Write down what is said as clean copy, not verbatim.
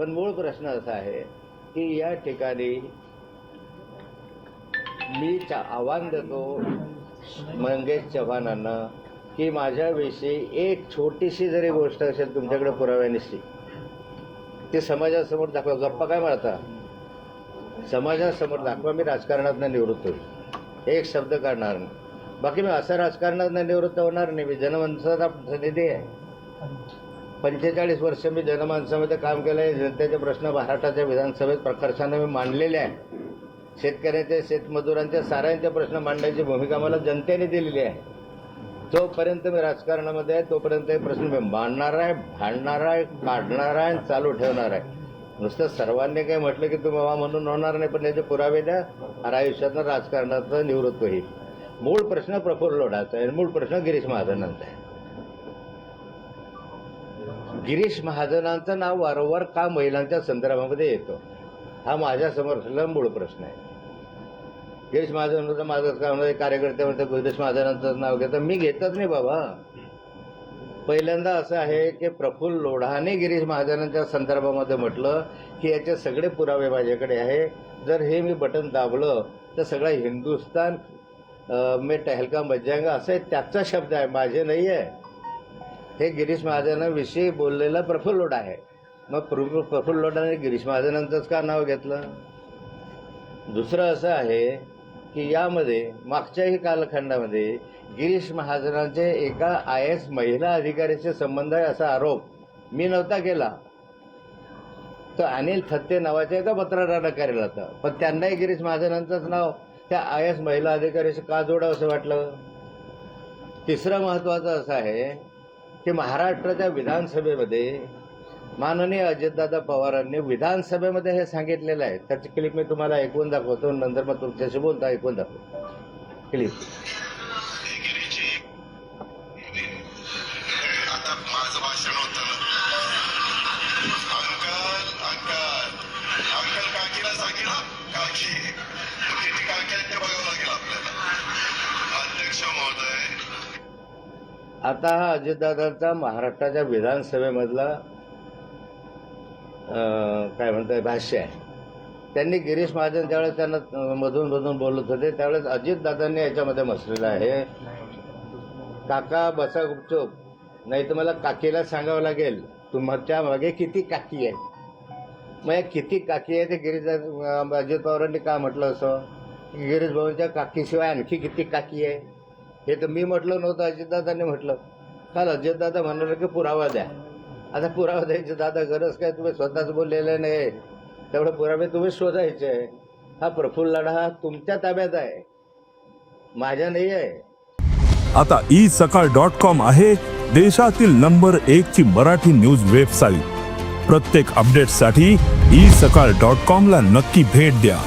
पण मूळ प्रश्न असा आहे की या ठिकाणी मी आव्हान देतो मंगेश चव्हाणांना की माझ्याविषयी एक छोटीशी जरी गोष्ट असेल तुमच्याकडे पुराव्यानिशी ते समाजासमोर दाखवा. गप्पा काय मारता, समाजासमोर दाखवा. मी राजकारणातनं निवृत्त होईल, एक शब्द काढणार नाही. बाकी मी असं राजकारणातनं निवृत्त होणार नाही. मी जनमानसाचा प्रतिनिधी आहे. 45 वर्ष मी जनमानसामध्ये काम केलं आहे. जनतेचे प्रश्न महाराष्ट्राच्या विधानसभेत प्रकर्षाने मी मांडलेले आहे. शेतकऱ्यांचे, शेतमजुरांचे, साऱ्यांचे प्रश्न मांडण्याची भूमिका मला जनतेने दिलेली आहे. जोपर्यंत मी राजकारणामध्ये आहे तोपर्यंत हे प्रश्न मी मांडणार आहे, भांडणार आहे, काढणार आहे, चालू ठेवणार आहे. नुसतं सर्वांनी काही म्हटलं की तुम्ही बाबा म्हणून होणार नाही, पण याचे पुरावे द्या. आयुष्यातनं राजकारणाचं निवृत्त होईल. मूळ प्रश्न प्रफुल्ल लोढाचा आहे, मूळ प्रश्न गिरीश महाजनांचा आहे. गिरीश महाजनांचं नाव वारंवार का महिलांच्या संदर्भामध्ये येतं, हा माझ्यासमोर असलेला मूळ प्रश्न आहे. गिरीश महाजन माझं काम कार्यकर्ते म्हणतात गिरीश महाजनांचं नाव घेतं, मी घेतच नाही बाबा. पहिल्यांदा असं आहे की प्रफुल्ल लोढाने गिरीश महाजनांच्या संदर्भामध्ये म्हटलं की याचे सगळे पुरावे माझ्याकडे आहे. जर हे मी बटन दाबलं तर सगळा हिंदुस्तान में टहलका मच जाएगा, असं त्याचा शब्द आहे, माझे नाही आहे. हे गिरीश महाजनांविषयी बोललेला प्रफुल्ल लोढा आहे. मग प्रफुल्ल लोढाने गिरीश महाजनांचंच का नाव घेतलं? दुसरं असं आहे की यामध्ये मागच्याही कालखंडामध्ये गिरीश महाजनांचे एका IAS महिला अधिकाऱ्याचे संबंध आहे असा आरोप मी नव्हता केला, तो अनिल थत्ते नावाच्या एका पत्रकारानं केला होता. पण त्यांनाही गिरीश महाजनांचंच नाव त्या IAS महिला अधिकाऱ्याशी का जोडावं असं वाटलं? तिसरं महत्त्वाचं असं आहे की महाराष्ट्राच्या विधानसभेमध्ये माननीय अजितदादा पवारांनी विधानसभेमध्ये हे सांगितलेलं आहे. त्याची क्लिप मी तुम्हाला ऐकून दाखवतो, नंतर मग तुमच्याशी बोलता. ऐकून दाखवतो क्लिप. आता माझं भाषण होतं अंकल काकीला सांगितलं काकी किती काकी आहेत ते बघावं लागेल आपल्याला. अध्यक्ष महोदय, आता हा अजितदादांचा महाराष्ट्राच्या विधानसभेमधला काय म्हणतात भाष्य आहे. त्यांनी गिरीश महाजन ज्यावेळेस त्यांना मधून बोलत होते त्यावेळेस अजितदादांनी याच्यामध्ये म्हटलेलं आहे, काका बसा गुपचूप, नाही तर मला काकीला सांगावं लागेल तुमच्या मागे किती काकी आहे. मग या किती काकी आहे ते गिरीश अजित पवारांनी का म्हटलं असं? गिरीश भाऊंच्या काकीशिवाय आणखी किती काकी आहे हे तर मी म्हटलं नव्हतं, अजितदादांनी म्हटलं. काल अजितदादा म्हणाले की पुरावा द्या. आता पुरावा द्यायचे दादा गरज काय, तुम्ही स्वतःच बोललेले नाही, तेवढे पुरावे तुम्ही शोधायचे आहे. हा प्रफुल्ल लोढा हा तुमच्या ताब्यात आहे, माझ्या नाही आहे. आता isakal.com आहे देशातील नंबर 1 ची मराठी न्यूज वेबसाईट. प्रत्येक अपडेटसाठी isakal.com ला नक्की भेट द्या.